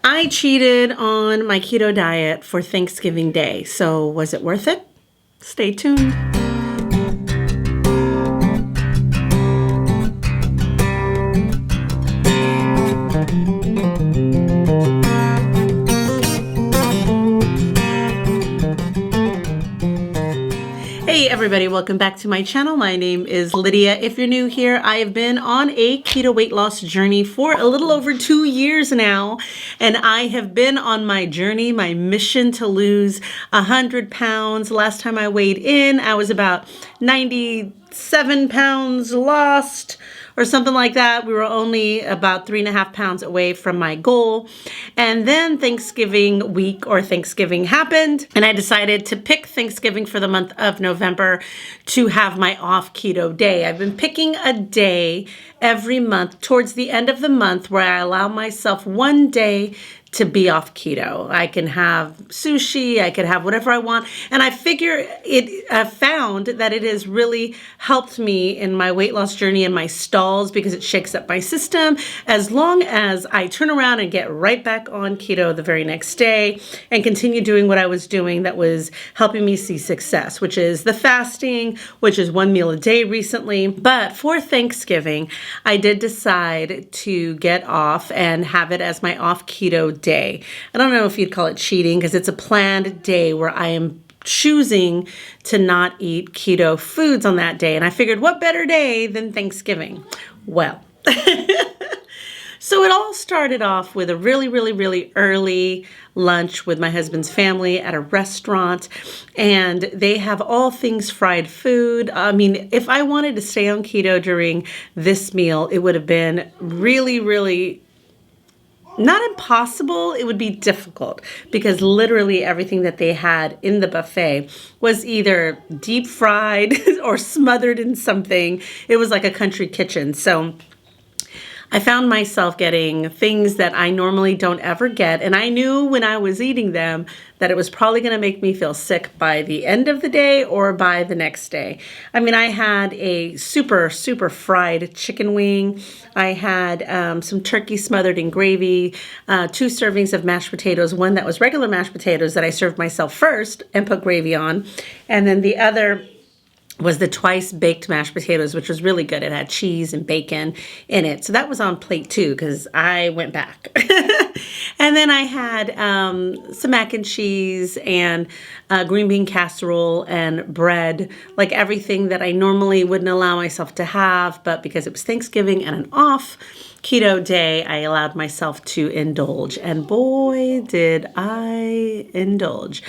I cheated on my keto diet for Thanksgiving Day, so was it worth it? Stay tuned. Hey everybody, welcome back to my channel. My name is Lydia. If you're new here, I have been on a keto weight loss journey for a little over 2 years now, and I have been on my journey, my mission to lose 100 pounds. Last time I weighed in, I was about 97 pounds lost or something like that. We were only about 3.5 pounds away from my goal. And then Thanksgiving week or Thanksgiving happened, and I decided to pick Thanksgiving for the month of November to have my off keto day. I've been picking a day every month towards the end of the month where I allow myself one day to be off keto. I can have sushi, I can have whatever I want. And I found that it has really helped me in my weight loss journey and my stalls because it shakes up my system as long as I turn around and get right back on keto the very next day and continue doing what I was doing that was helping me see success, which is the fasting, which is 1 meal a day recently. But for Thanksgiving, I did decide to get off and have it as my off keto day. I don't know if you'd call it cheating because it's a planned day where I am choosing to not eat keto foods on that day. And I figured what better day than Thanksgiving? Well, so it all started off with a really early lunch with my husband's family at a restaurant, and they have all things fried food. I mean, if I wanted to stay on keto during this meal, it would have been really not impossible, it would be difficult because literally everything that they had in the buffet was either deep fried or smothered in something. It was like a country kitchen. So I found myself getting things that I normally don't ever get, and I knew when I was eating them that it was probably going to make me feel sick by the end of the day or by the next day. I mean, I had a super fried chicken wing. I had some turkey smothered in gravy, 2 servings of mashed potatoes, one that was regular mashed potatoes that I served myself first and put gravy on, and then the other was the twice baked mashed potatoes, which was really good. It had cheese and bacon in it. So that was on plate 2 because I went back. And then I had some mac and cheese and green bean casserole and bread, like everything that I normally wouldn't allow myself to have. But because it was Thanksgiving and an off keto day, I allowed myself to indulge. And boy, did I indulge.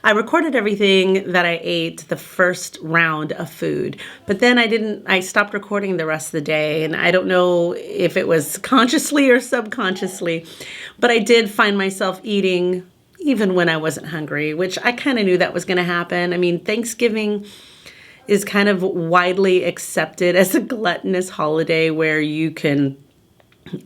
I recorded everything that I ate the first round of food, but then I stopped recording the rest of the day. And I don't know if it was consciously or subconsciously, but I did find myself eating even when I wasn't hungry, which I kind of knew that was going to happen. I mean, Thanksgiving is kind of widely accepted as a gluttonous holiday where you can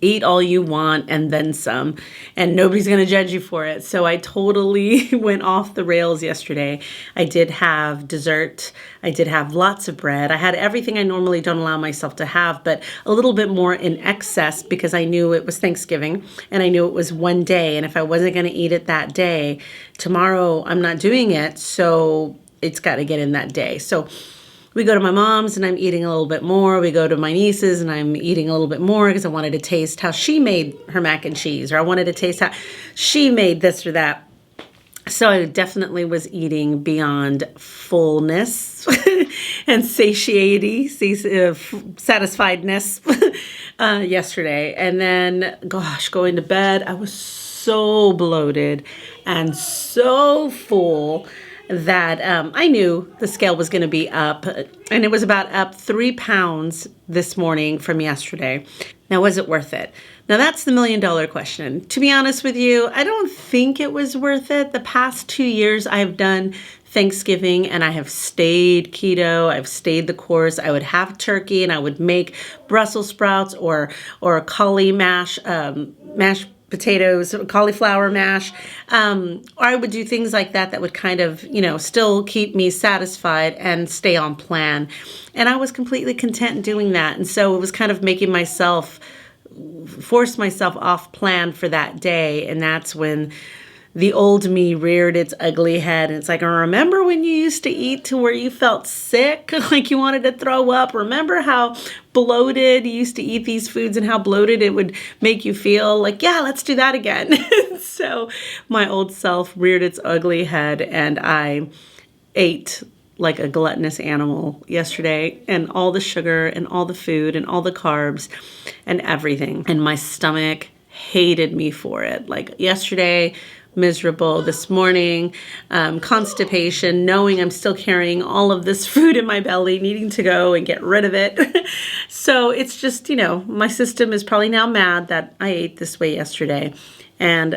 eat all you want and then some, and nobody's going to judge you for it. So I totally went off the rails yesterday. I did have dessert. I did have lots of bread. I had everything I normally don't allow myself to have, but a little bit more in excess because I knew it was Thanksgiving and I knew it was one day. And if I wasn't going to eat it that day, tomorrow I'm not doing it. So it's got to get in that day. So we go to my mom's and I'm eating a little bit more. We go to my niece's and I'm eating a little bit more because I wanted to taste how she made her mac and cheese, or I wanted to taste how she made this or that. So I definitely was eating beyond fullness and satisfiedness yesterday. And then, gosh, going to bed, I was so bloated and so full that I knew the scale was going to be up, and it was about up 3 pounds this morning from yesterday. Now, was it worth it? Now, that's the $1 million question. To be honest with you, I don't think it was worth it. The past 2 years I've done Thanksgiving and I have stayed keto. I've stayed the course. I would have turkey and I would make Brussels sprouts or cauli mashed potatoes, cauliflower mash. Or I would do things like that would kind of, still keep me satisfied and stay on plan. And I was completely content doing that. And so it was kind of making myself forced myself off plan for that day. And that's when the old me reared its ugly head. And it's like, remember when you used to eat to where you felt sick, like you wanted to throw up? Remember how bloated you used to eat these foods and how bloated it would make you feel? Like, yeah, let's do that again. So my old self reared its ugly head, and I ate like a gluttonous animal yesterday, and all the sugar and all the food and all the carbs and everything. And my stomach hated me for it. Like yesterday, miserable. This morning, constipation, knowing I'm still carrying all of this food in my belly, needing to go and get rid of it. So it's just, my system is probably now mad that I ate this way yesterday. And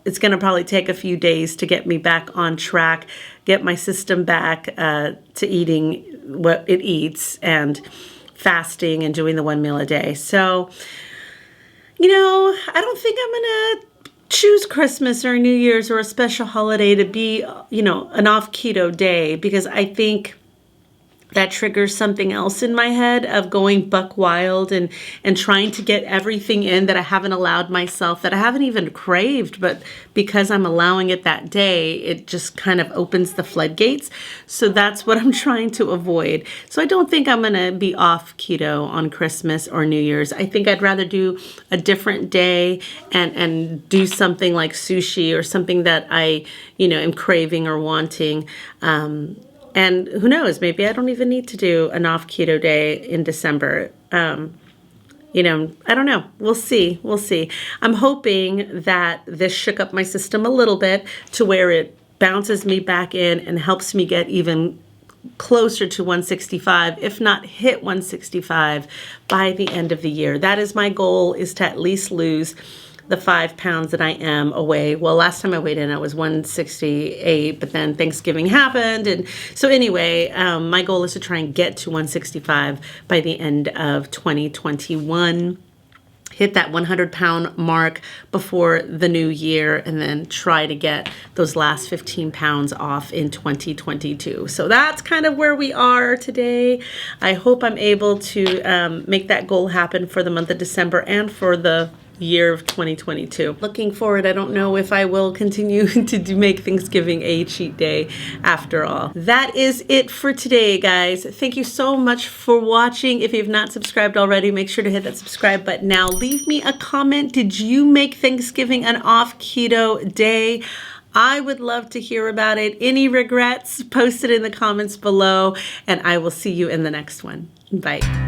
it's going to probably take a few days to get me back on track, get my system back to eating what it eats and fasting and doing the 1 meal a day. So, I don't think I'm going to choose Christmas or New Year's or a special holiday to be, an off-keto day, because I think that triggers something else in my head of going buck wild and trying to get everything in that I haven't allowed myself, that I haven't even craved, but because I'm allowing it that day, it just kind of opens the floodgates. So that's what I'm trying to avoid. So I don't think I'm going to be off keto on Christmas or New Year's. I think I'd rather do a different day and do something like sushi or something that I, am craving or wanting. And who knows, maybe I don't even need to do an off-keto day in December. I don't know. We'll see. I'm hoping that this shook up my system a little bit to where it bounces me back in and helps me get even closer to 165, if not hit 165 by the end of the year. That is my goal, is to at least lose the 5 pounds that I am away. Well, last time I weighed in, I was 168, but then Thanksgiving happened. And so anyway, my goal is to try and get to 165 by the end of 2021. Hit that 100-pound mark before the new year, and then try to get those last 15 pounds off in 2022. So that's kind of where we are today. I hope I'm able to make that goal happen for the month of December and for the year of 2022. Looking forward, I don't know if I will continue to make Thanksgiving a cheat day after all. That is it for today, guys. Thank you so much for watching. If you've not subscribed already, make sure to hit that subscribe button now. Leave me a comment. Did you make Thanksgiving an off-keto day? I would love to hear about it. Any regrets? Post it in the comments below, and I will see you in the next one. Bye.